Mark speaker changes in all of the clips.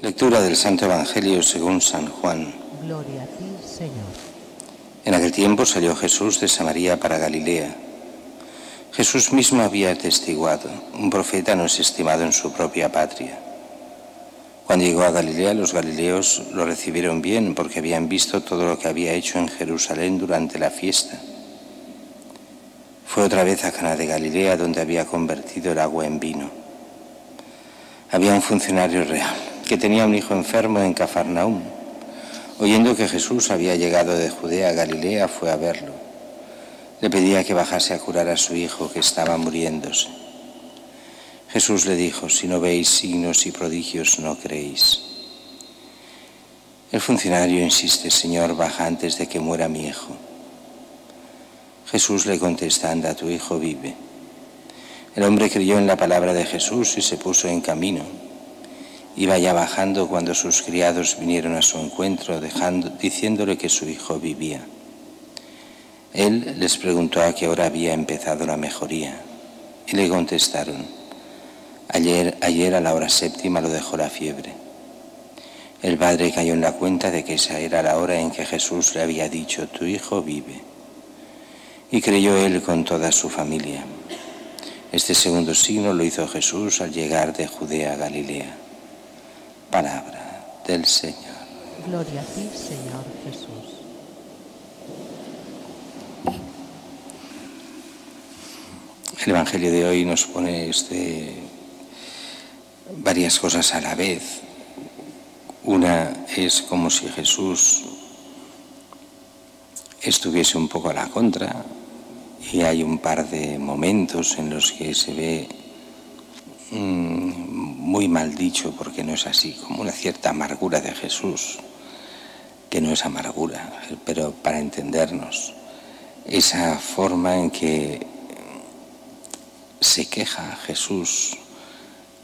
Speaker 1: Lectura del Santo Evangelio según San Juan.
Speaker 2: Gloria a ti, Señor.
Speaker 1: En aquel tiempo salió Jesús de Samaria para Galilea. Jesús mismo había atestiguado: un profeta no es estimado en su propia patria. Cuando llegó a Galilea, los galileos lo recibieron bien porque habían visto todo lo que había hecho en Jerusalén durante la fiesta. Fue otra vez a Caná de Galilea, donde había convertido el agua en vino. Había un funcionario real que tenía un hijo enfermo en Cafarnaúm. Oyendo que Jesús había llegado de Judea a Galilea, fue a verlo. Le pedía que bajase a curar a su hijo, que estaba muriéndose. Jesús le dijo: si no veis signos y prodigios, no creéis. El funcionario insiste: Señor, baja antes de que muera mi hijo. Jesús le contesta: anda, tu hijo vive. El hombre creyó en la palabra de Jesús y se puso en camino. Iba ya bajando cuando sus criados vinieron a su encuentro, diciéndole que su hijo vivía. Él les preguntó a qué hora había empezado la mejoría, y le contestaron: ayer a la hora séptima lo dejó la fiebre. El padre cayó en la cuenta de que esa era la hora en que Jesús le había dicho: tu hijo vive. Y creyó él con toda su familia. Este segundo signo lo hizo Jesús al llegar de Judea a Galilea. Palabra del Señor.
Speaker 2: Gloria a ti, Señor Jesús.
Speaker 1: El Evangelio de hoy nos pone varias cosas a la vez. Una es como si Jesús estuviese un poco a la contra, y hay un par de momentos en los que se ve muy mal dicho, porque no es así, como una cierta amargura de Jesús, que no es amargura, pero para entendernos, esa forma en que se queja Jesús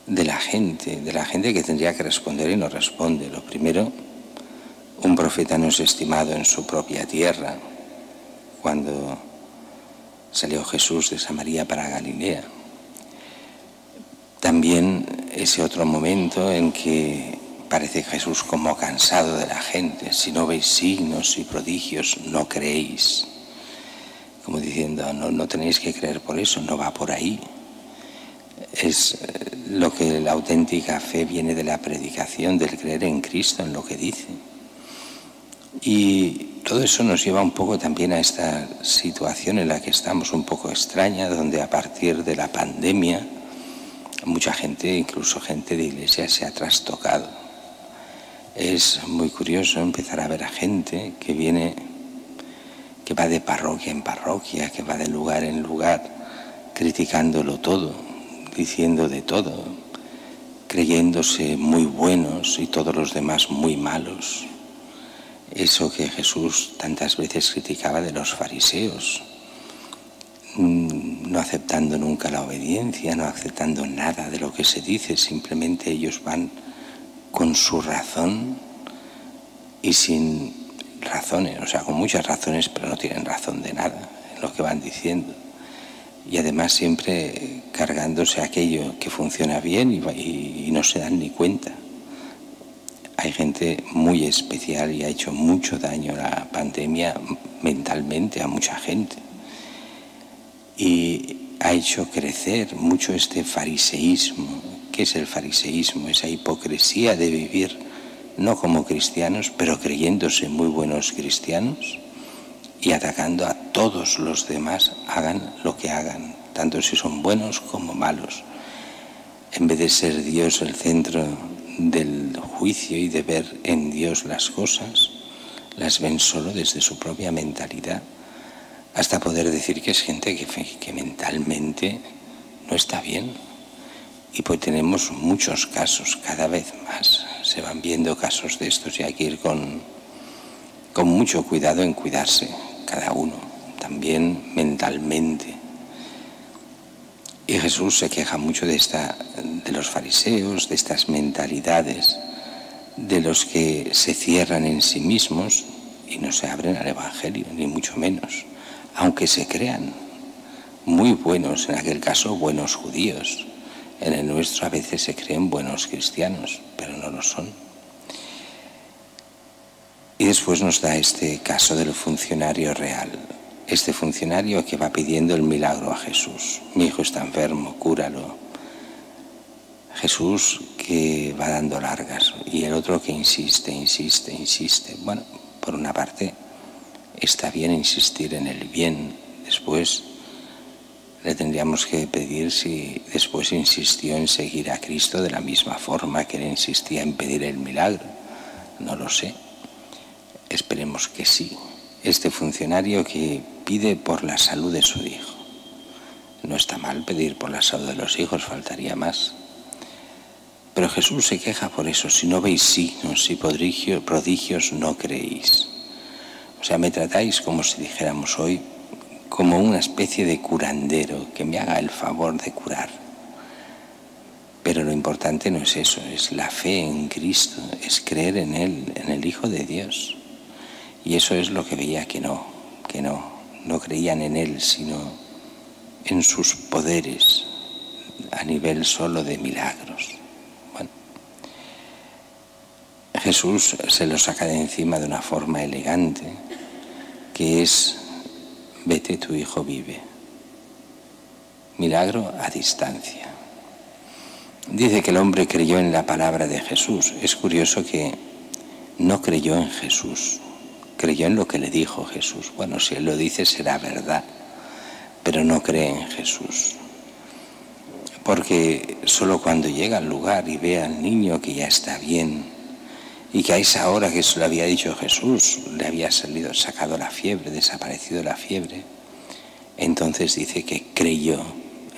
Speaker 1: de la gente que tendría que responder y no responde. Lo primero, un profeta no es estimado en su propia tierra. Cuando salió Jesús de Samaria para Galilea. También ese otro momento en que parece Jesús como cansado de la gente: si no veis signos y prodigios, no creéis. Como diciendo: no tenéis que creer por eso, no va por ahí. Es lo que la auténtica fe viene de la predicación, del creer en Cristo, en lo que dice. Y todo eso nos lleva un poco también a esta situación en la que estamos, un poco extraña, donde a partir de la pandemia mucha gente, incluso gente de iglesia, se ha trastocado. Es muy curioso empezar a ver a gente que viene, que va de parroquia en parroquia, que va de lugar en lugar, criticándolo todo, diciendo de todo, creyéndose muy buenos y todos los demás muy malos. Eso que Jesús tantas veces criticaba de los fariseos, no aceptando nunca la obediencia, no aceptando nada de lo que se dice, simplemente ellos van con su razón y sin razones, o sea, con muchas razones, pero no tienen razón de nada en lo que van diciendo. Y además siempre cargándose aquello que funciona bien y no se dan ni cuenta. Hay gente muy especial y ha hecho mucho daño la pandemia mentalmente a mucha gente. Y ha hecho crecer mucho este fariseísmo. ¿Qué es el fariseísmo? Esa hipocresía de vivir no como cristianos, pero creyéndose muy buenos cristianos y atacando a todos los demás, hagan lo que hagan, tanto si son buenos como malos. En vez de ser Dios el centro del juicio y de ver en Dios las cosas, las ven solo desde su propia mentalidad, hasta poder decir que es gente que mentalmente no está bien. Y pues tenemos muchos casos, cada vez más se van viendo casos de estos, y hay que ir con mucho cuidado en cuidarse cada uno, también mentalmente. Y Jesús se queja mucho de los fariseos, de estas mentalidades, de los que se cierran en sí mismos y no se abren al Evangelio, ni mucho menos, aunque se crean muy buenos, en aquel caso buenos judíos, En el nuestro a veces se creen buenos cristianos, pero no lo son. Y después nos da este caso del funcionario real. Este funcionario que va pidiendo el milagro a Jesús. Mi hijo está enfermo, cúralo. Jesús que va dando largas y el otro que insiste. Bueno, por una parte está bien insistir en el bien. Después le tendríamos que pedir si después insistió en seguir a Cristo de la misma forma que él insistía en pedir el milagro. No lo sé. Esperemos que sí. Este funcionario que pide por la salud de su hijo. No está mal pedir por la salud de los hijos, faltaría más. Pero Jesús se queja por eso. Si no veis signos y prodigios, no creéis. O sea, me tratáis, como si dijéramos hoy, como una especie de curandero que me haga el favor de curar. Pero lo importante no es eso, es la fe en Cristo, es creer en Él, en el Hijo de Dios. Y eso es lo que veía que no creían en Él, sino en sus poderes a nivel solo de milagros. Bueno, Jesús se lo saca de encima de una forma elegante, que es: vete, tu hijo vive. Milagro a distancia. Dice que el hombre creyó en la palabra de Jesús. Es curioso que no creyó en Jesús, creyó en lo que le dijo Jesús. Bueno, si él lo dice será verdad, pero no cree en Jesús. Porque solo cuando llega al lugar y ve al niño que ya está bien, y que a esa hora que se lo había dicho Jesús, le había sacado la fiebre, desaparecido la fiebre, entonces dice que creyó.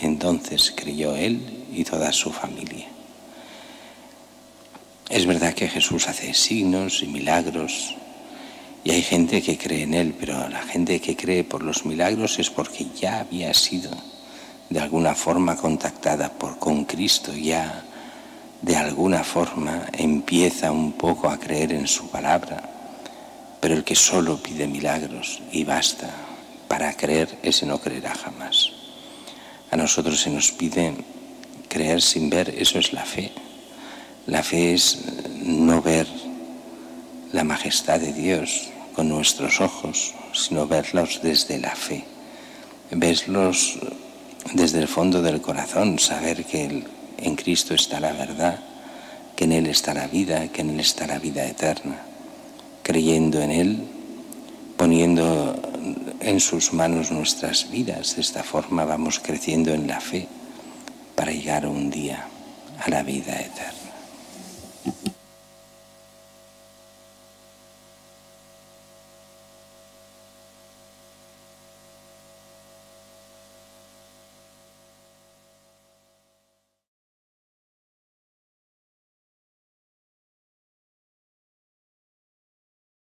Speaker 1: Entonces creyó él y toda su familia. Es verdad que Jesús hace signos y milagros, y hay gente que cree en él, pero la gente que cree por los milagros es porque ya había sido de alguna forma contactada con Cristo, ya de alguna forma empieza un poco a creer en su palabra. Pero el que solo pide milagros y basta para creer, ese no creerá jamás. A nosotros se nos pide creer sin ver, eso es la fe. La fe es no ver la majestad de Dios con nuestros ojos, sino verlos desde la fe. Verlos desde el fondo del corazón, saber que en Cristo está la verdad, que en Él está la vida, que en Él está la vida eterna. Creyendo en Él, poniendo en sus manos nuestras vidas. De esta forma vamos creciendo en la fe para llegar un día a la vida eterna.